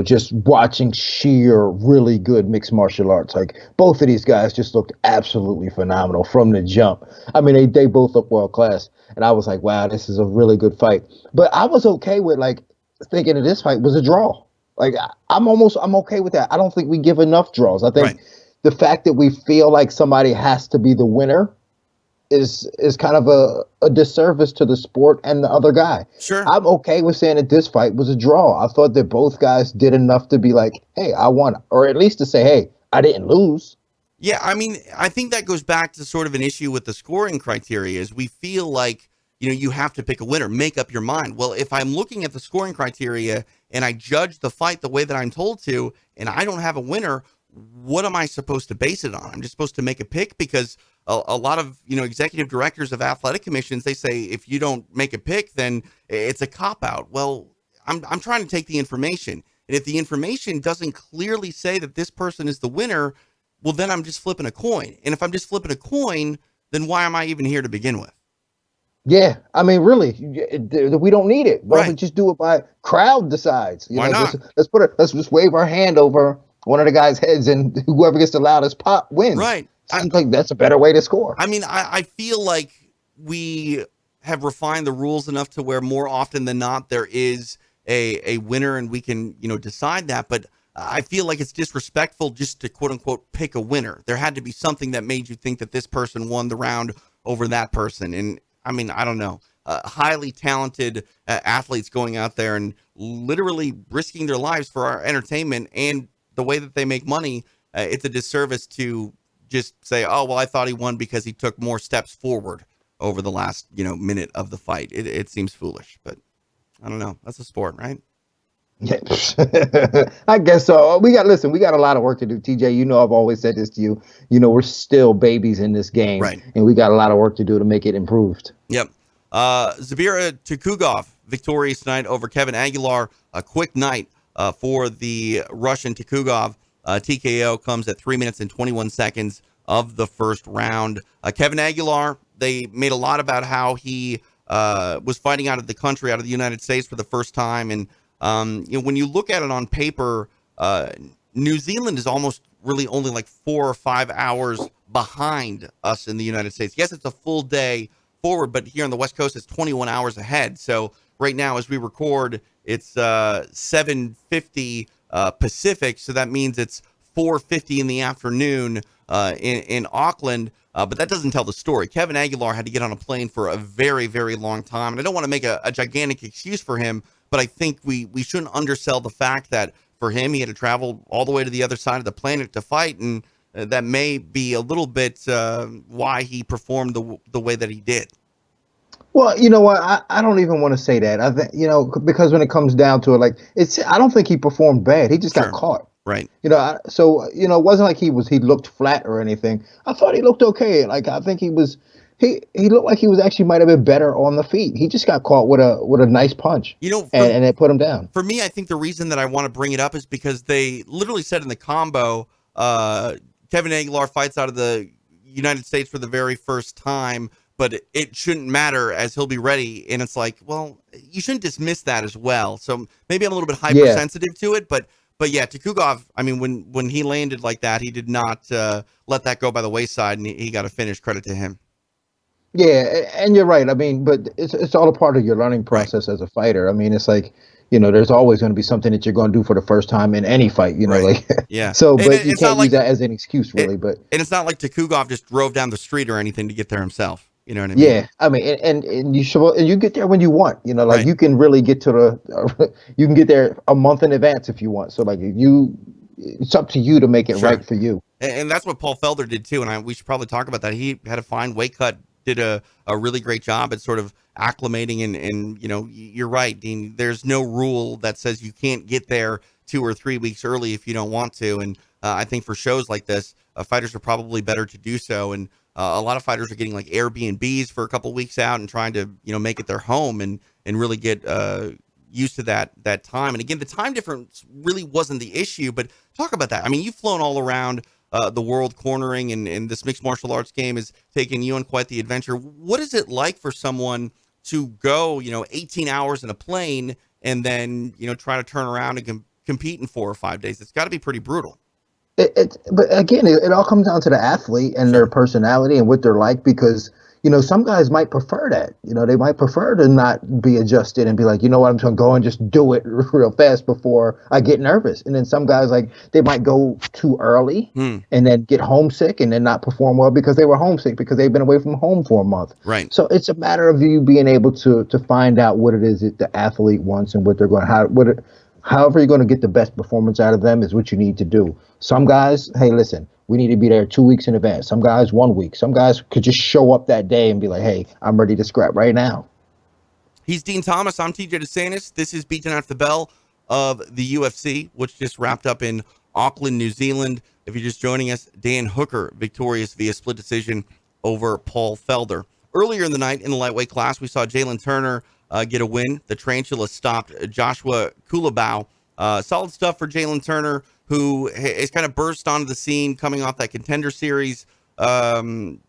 Speaker 3: just watching sheer, really good mixed martial arts. Like, both of these guys just looked absolutely phenomenal from the jump. I mean, they both look world class. And I was like, wow, this is a really good fight. But I was okay with, thinking that this fight was a draw. Like, I'm okay with that. I don't think we give enough draws. I think the fact that we feel like somebody has to be the winner is kind of a disservice to the sport and the other guy.
Speaker 2: Sure.
Speaker 3: I'm okay with saying that this fight was a draw. I thought that both guys did enough to be like, hey, I won. Or at least to say, hey, I didn't lose.
Speaker 2: Yeah, I mean, I think that goes back to sort of an issue with the scoring criteria is we feel like, you have to pick a winner, make up your mind. Well, if I'm looking at the scoring criteria and I judge the fight the way that I'm told to, and I don't have a winner, what am I supposed to base it on? I'm just supposed to make a pick because a lot of, executive directors of athletic commissions, they say if you don't make a pick, then it's a cop out. Well, I'm trying to take the information. And if the information doesn't clearly say that this person is the winner, well, then I'm just flipping a coin. And if I'm just flipping a coin, then why am I even here to begin with?
Speaker 3: Yeah, I mean, really, we don't need it. Why don't we
Speaker 2: Right.
Speaker 3: just do it by crowd decides?
Speaker 2: Why not?
Speaker 3: Let's just wave our hand over one of the guys' heads, and whoever gets the loudest pop wins.
Speaker 2: Right.
Speaker 3: Sounds like that's a better way to score.
Speaker 2: I mean, I feel like we have refined the rules enough to where more often than not there is a winner and we can, decide that. But I feel like it's disrespectful just to quote unquote pick a winner. There had to be something that made you think that this person won the round over that person. And I mean, I don't know. Highly talented athletes going out there and literally risking their lives for our entertainment and the way that they make money. It's a disservice to just say, oh, well, I thought he won because he took more steps forward over the last, minute of the fight. It seems foolish, but I don't know. That's a sport, right?
Speaker 3: Yeah, I guess so. We got a lot of work to do. TJ, I've always said this to you. We're still babies in this game,
Speaker 2: Right.
Speaker 3: and we got a lot of work to do to make it improved.
Speaker 2: Yep. Zabira Tukugov, victorious tonight over Kevin Aguilar. A quick night for the Russian Tukugov. TKO comes at 3 minutes and 21 seconds of the first round. Kevin Aguilar, they made a lot about how he was fighting out of the country, out of the United States for the first time. And, when you look at it on paper, New Zealand is almost really only like 4 or 5 hours behind us in the United States. Yes, it's a full day forward, but here on the West Coast, it's 21 hours ahead. So right now, as we record, it's 7:50 Pacific. So that means it's 4:50 in the afternoon in Auckland. But that doesn't tell the story. Kevin Aguilar had to get on a plane for a very, very long time. And I don't want to make a gigantic excuse for him, but I think we shouldn't undersell the fact that for him, he had to travel all the way to the other side of the planet to fight. And that may be a little bit why he performed the way that he did.
Speaker 3: Well, you know what? I don't even want to say that. I think, because when it comes down to it, I don't think he performed bad. He just got caught.
Speaker 2: Right.
Speaker 3: It wasn't like he looked flat or anything. I thought he looked okay. Like, I think he looked like he was actually might have been better on the feet. He just got caught with a nice punch. And it put him down.
Speaker 2: For me, I think the reason that I want to bring it up is because they literally said in the combo, Kevin Aguilar fights out of the United States for the very first time, but it shouldn't matter as he'll be ready. And it's like, well, you shouldn't dismiss that as well. So maybe I'm a little bit hypersensitive to it, but yeah, Tukugov, I mean, when he landed like that, he did not let that go by the wayside, and he got a finish. Credit to him.
Speaker 3: Yeah, and you're right. I mean, but it's all a part of your learning process as a fighter. I mean, it's like, there's always going to be something that you're going to do for the first time in any fight,
Speaker 2: Yeah.
Speaker 3: So, but you can't use that as an excuse, really. And
Speaker 2: it's not like Tukugov just drove down the street or anything to get there himself. You know what I mean?
Speaker 3: Yeah, I mean, and you should, and you get there when you want.
Speaker 2: Right.
Speaker 3: You can really get to you can get there a month in advance if you want. So it's up to you to make it right for you.
Speaker 2: And that's what Paul Felder did too. And we should probably talk about that. He had a fine weight cut, did a really great job at sort of acclimating. And you're right, Dean. There's no rule that says you can't get there 2 or 3 weeks early if you don't want to. And I think for shows like this, fighters are probably better to do so. And a lot of fighters are getting like Airbnbs for a couple of weeks out and trying to, make it their home and really get used to that time. And again, the time difference really wasn't the issue, but talk about that. I mean, you've flown all around the world cornering, and this mixed martial arts game is taking you on quite the adventure. What is it like for someone to go, 18 hours in a plane and then, try to turn around and compete in 4 or 5 days? It's got to be pretty brutal.
Speaker 3: But again, it all comes down to the athlete and their personality and what they're like, because, some guys might prefer that. They might prefer to not be adjusted and be like, I'm just going to go and just do it real fast before I get nervous. And then some guys, they might go too early and then get homesick and then not perform well because they were homesick because they've been away from home for a month.
Speaker 2: Right.
Speaker 3: So it's a matter of you being able to find out what it is that the athlete wants and what they're going to, however you're going to get the best performance out of them is what you need to do. Some guys, hey, listen, we need to be there 2 weeks in advance. Some guys 1 week. Some guys could just show up that day and be like, hey, I'm ready to scrap right now.
Speaker 2: He's Din Thomas. I'm TJ DeSantis. This is Beatdown After the Bell of the UFC, which just wrapped up in Auckland, New Zealand. If you're just joining us, Dan Hooker victorious via split decision over Paul Felder. Earlier in the night in the lightweight class, we saw Jalen Turner get a win. The Tarantula stopped Joshua Kulabau. Solid stuff for Jalen Turner, who has kind of burst onto the scene coming off that Contender Series that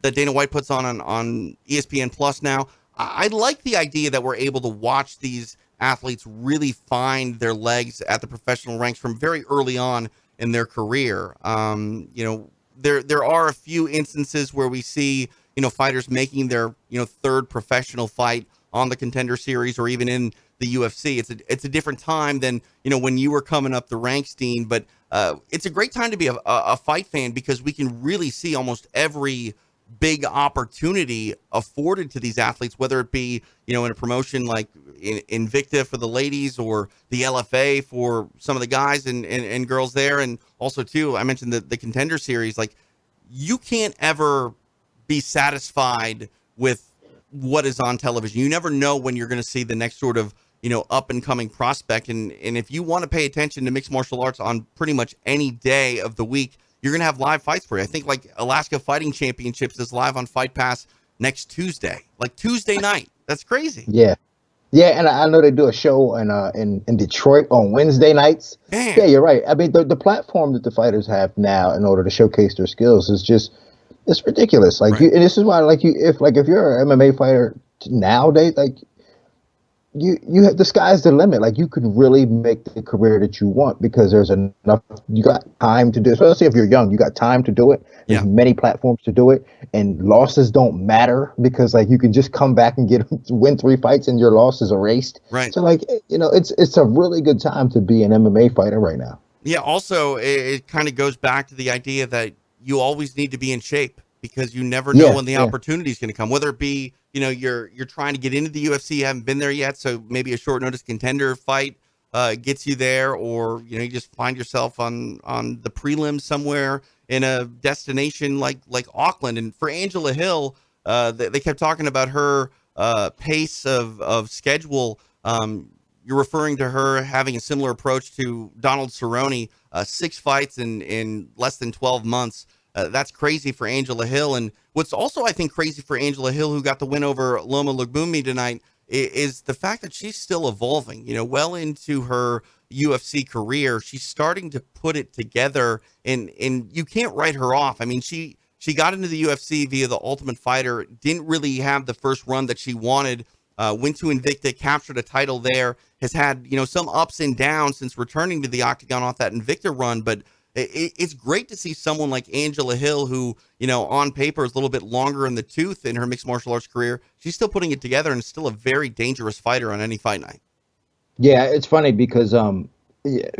Speaker 2: Dana White puts on ESPN Plus now. I like the idea that we're able to watch these athletes really find their legs at the professional ranks from very early on in their career. There are a few instances where we see, fighters making their, third professional fight on the Contender Series or even in the UFC. It's a different time than, when you were coming up the ranks, Dean, but it's a great time to be a fight fan because we can really see almost every big opportunity afforded to these athletes, whether it be, in a promotion like Invicta for the ladies or the LFA for some of the guys and girls there. And also too, I mentioned the Contender Series, like you can't ever be satisfied with what is on television. You never know when you're going to see the next sort of, up and coming prospect. And if you want to pay attention to mixed martial arts on pretty much any day of the week, you're going to have live fights for you. I think like Alaska Fighting Championships is live on Fight Pass next Tuesday, like Tuesday night. That's crazy.
Speaker 3: Yeah. Yeah, and I know they do a show in Detroit on Wednesday nights.
Speaker 2: Man.
Speaker 3: Yeah, you're right. I mean, the platform that the fighters have now in order to showcase their skills is just, it's ridiculous. Like,
Speaker 2: right.
Speaker 3: and this is why, like, if you're an MMA fighter nowadays, like, you have, the sky's the limit. Like, you could really make the career that you want because there's enough, you got time to do it. Especially if you're young, you got time to do it. There's many platforms to do it, and losses don't matter because like you can just come back and win 3 fights and your loss is erased.
Speaker 2: Right.
Speaker 3: So like, it's a really good time to be an MMA fighter right now.
Speaker 2: Yeah. Also, it kind of goes back to the idea that you always need to be in shape because you never know when the opportunity is going to come, whether it be, you're trying to get into the UFC, you haven't been there yet. So maybe a short notice contender fight gets you there, or, you just find yourself on the prelims somewhere in a destination like Auckland. And for Angela Hill, they kept talking about her pace of schedule. You're referring to her having a similar approach to Donald Cerrone, 6 fights in less than 12 months. That's crazy for Angela Hill. And what's also, I think, crazy for Angela Hill, who got the win over Loma Lookboonmee tonight, is the fact that she's still evolving, well into her UFC career. She's starting to put it together, and you can't write her off. I mean, she got into the UFC via the Ultimate Fighter, didn't really have the first run that she wanted, went to Invicta, captured a title there, has had, some ups and downs since returning to the octagon off that Invicta run, but it's great to see someone like Angela Hill, who, on paper is a little bit longer in the tooth in her mixed martial arts career. She's still putting it together and is still a very dangerous fighter on any fight night.
Speaker 3: Yeah, it's funny because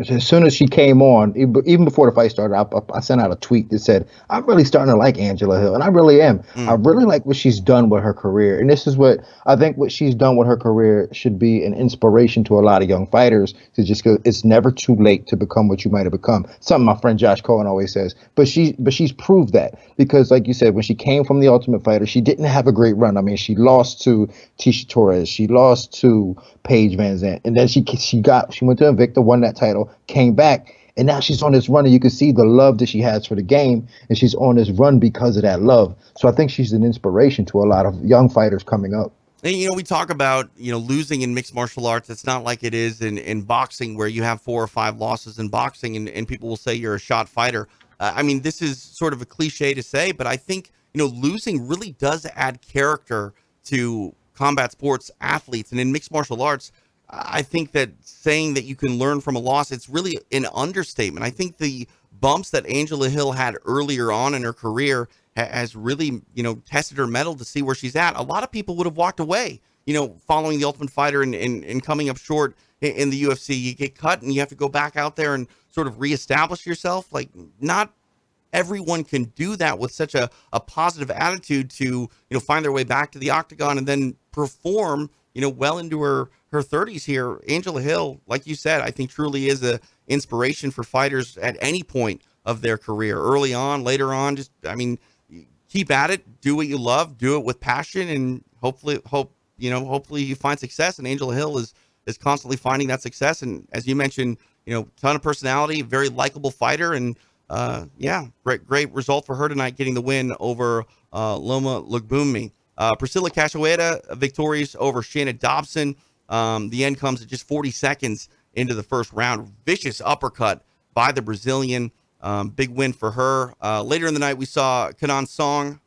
Speaker 3: as soon as she came on, even before the fight started, I sent out a tweet that said, I'm really starting to like Angela Hill, and I really am. I really like what she's done with her career, and this is what I think what she's done with her career should be an inspiration to a lot of young fighters to just go, it's never too late to become what you might have become. Something my friend Josh Cohen always says, but she's proved that because, like you said, when she came from the Ultimate Fighter, she didn't have a great run. I mean, she lost to Tisha Torres, she lost to Paige Van Zandt, and then she went to Invicta, won that title, came back, and now she's on this run, and you can see the love that she has for the game, and she's on this run because of that love. So I think she's an inspiration to a lot of young fighters coming up.
Speaker 2: And, we talk about, losing in mixed martial arts. It's not like it is in boxing where you have 4 or 5 losses in boxing and people will say you're a shot fighter. I mean, this is sort of a cliche to say, but I think, losing really does add character to combat sports athletes. And in mixed martial arts, I think that saying that you can learn from a loss, it's really an understatement. I think the bumps that Angela Hill had earlier on in her career has really, tested her mettle to see where she's at. A lot of people would have walked away, following the Ultimate Fighter and coming up short in the UFC. You get cut and you have to go back out there and sort of reestablish yourself. Like, not everyone can do that with such a positive attitude to, find their way back to the octagon and then perform, well into her 30s here. Angela Hill, like you said, I think truly is a inspiration for fighters at any point of their career. Early on, later on, just, I mean, keep at it, do what you love, do it with passion, and hopefully you find success. And Angela Hill is constantly finding that success. And as you mentioned, ton of personality, very likable fighter, and great result for her tonight, getting the win over Loma Lugbumi. Priscilla Cachoeira victorious over Shannon Dobson. The end comes at just 40 seconds into the first round. Vicious uppercut by the Brazilian. Big win for her. Later in the night, we saw Kenan Song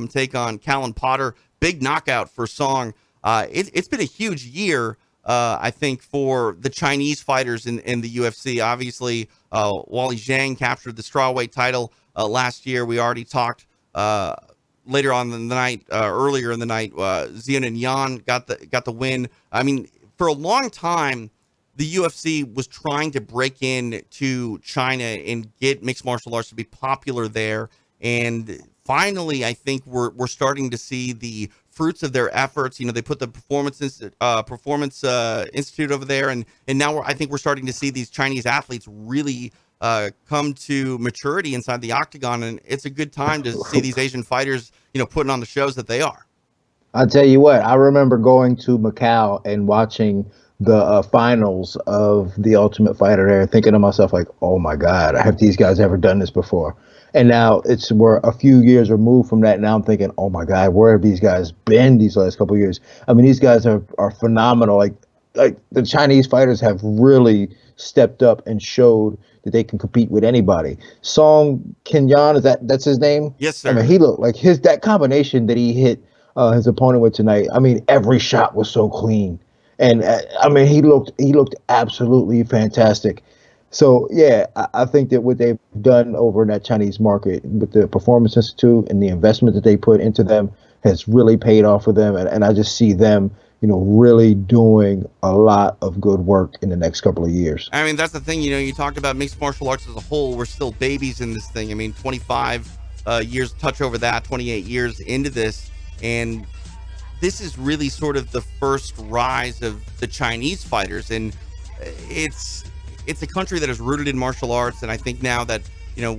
Speaker 2: take on Callan Potter. Big knockout for Song. It's been a huge year, I think, for the Chinese fighters in the UFC. Obviously, Wally Zhang captured the strawweight title last year. We already talked later on in the night, earlier in the night, Xiaonan Yan got the win. I mean, for a long time, the UFC was trying to break in to China and get mixed martial arts to be popular there. And finally, I think we're starting to see the fruits of their efforts. They put the Performance Institute over there, and now I think we're starting to see these Chinese athletes really come to maturity inside the octagon, and it's a good time to see these Asian fighters, putting on the shows that they are.
Speaker 3: I'll tell you what, I remember going to Macau and watching the finals of the Ultimate Fighter there, thinking to myself, like, oh my God, have these guys ever done this before? And now we're a few years removed from that. And now I'm thinking, oh my God, where have these guys been these last couple of years? I mean, these guys are phenomenal. Like the Chinese fighters have really stepped up and showed that they can compete with anybody. Song Kenyan, that's his name?
Speaker 2: Yes, sir.
Speaker 3: I mean, he looked like that combination that he hit his opponent with tonight. I mean, every shot was so clean. And I mean, he looked absolutely fantastic. So yeah, I think that what they've done over in that Chinese market with the Performance Institute and the investment that they put into them has really paid off for them. And I just see them, really doing a lot of good work in the next couple of years.
Speaker 2: I mean, that's the thing, you talked about mixed martial arts as a whole. We're still babies in this thing. I mean, 25 years, touch over that, 28 years into this. And this is really sort of the first rise of the Chinese fighters. And it's a country that is rooted in martial arts. And I think now that,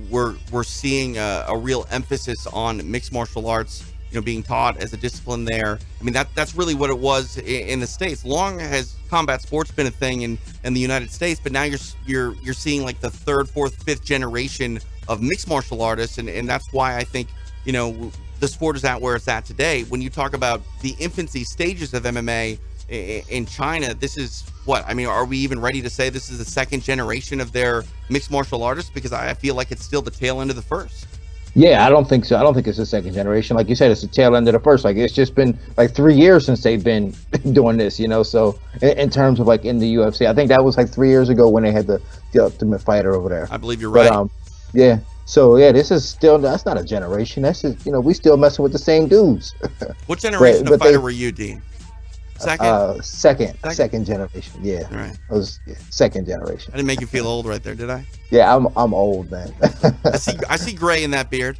Speaker 2: we're seeing a real emphasis on mixed martial arts, being taught as a discipline there. I mean, that's really what it was in the States. Long has combat sports been a thing in the United States, but now you're seeing like the third, fourth, fifth generation of mixed martial artists. And that's why I think, the sport is at where it's at today. When you talk about the infancy stages of MMA in China, this is what? I mean, are we even ready to say this is the second generation of their mixed martial artists? Because I feel like it's still the tail end of the first.
Speaker 3: Yeah, I don't think so. I don't think it's the second generation. Like you said, it's the tail end of the first. Like, it's just been like 3 years since they've been doing this, So in terms of like in the UFC, I think that was like 3 years ago when they had the Ultimate Fighter over there.
Speaker 2: I believe you're right.
Speaker 3: But, yeah. So yeah, this is that's not a generation. That's just, we still messing with the same dudes.
Speaker 2: What generation of fighter were you, Dean? Second?
Speaker 3: Second generation. Yeah.
Speaker 2: All right.
Speaker 3: I was second generation.
Speaker 2: I didn't make you feel old right there, did I?
Speaker 3: Yeah, I'm old, man.
Speaker 2: I see gray in that beard.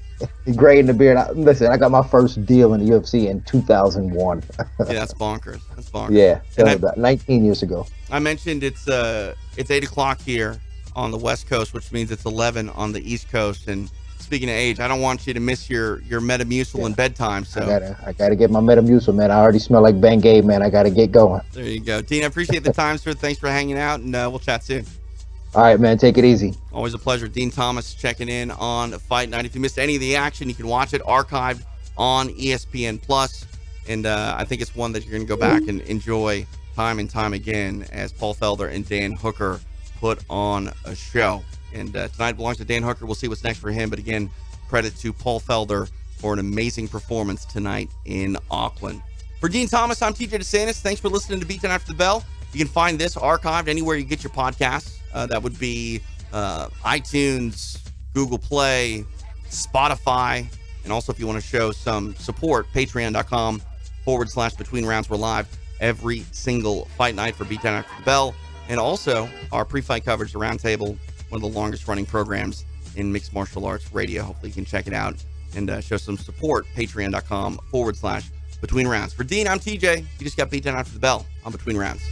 Speaker 3: Gray in the beard. Listen, I got my first deal in the UFC in 2001.
Speaker 2: Yeah, that's bonkers.
Speaker 3: Yeah, about 19 years ago.
Speaker 2: I mentioned it's 8:00 here on the West Coast, which means it's 11 on the East Coast. And speaking of age, I don't want you to miss your Metamucil in bedtime. So
Speaker 3: I gotta get my Metamucil, man. I already smell like Bengay, man. I gotta get going.
Speaker 2: There you go, Dean. I appreciate the time, sir. Thanks for hanging out, and we'll chat soon.
Speaker 3: All right, man. Take it easy.
Speaker 2: Always a pleasure. Dean Thomas checking in on Fight Night. If you missed any of the action, you can watch it archived on ESPN Plus, and I think it's one that you're going to go back and enjoy time and time again as Paul Felder and Dan Hooker put on a show. And tonight belongs to Dan Hooker. We'll see what's next for him. But again, credit to Paul Felder for an amazing performance tonight in Auckland. For Dean Thomas, I'm TJ DeSantis. Thanks for listening to Beatdown After the Bell. You can find this archived anywhere you get your podcasts. That would be iTunes, Google Play, Spotify. And also, if you want to show some support, patreon.com/Between Rounds. We're live every single fight night for Beatdown After the Bell. And also, our pre-fight coverage, the Roundtable, one of the longest running programs in mixed martial arts radio. Hopefully you can check it out and show some support. Patreon.com/Between Rounds. For Dean, I'm TJ. You just got Beatdown After the Bell on Between Rounds.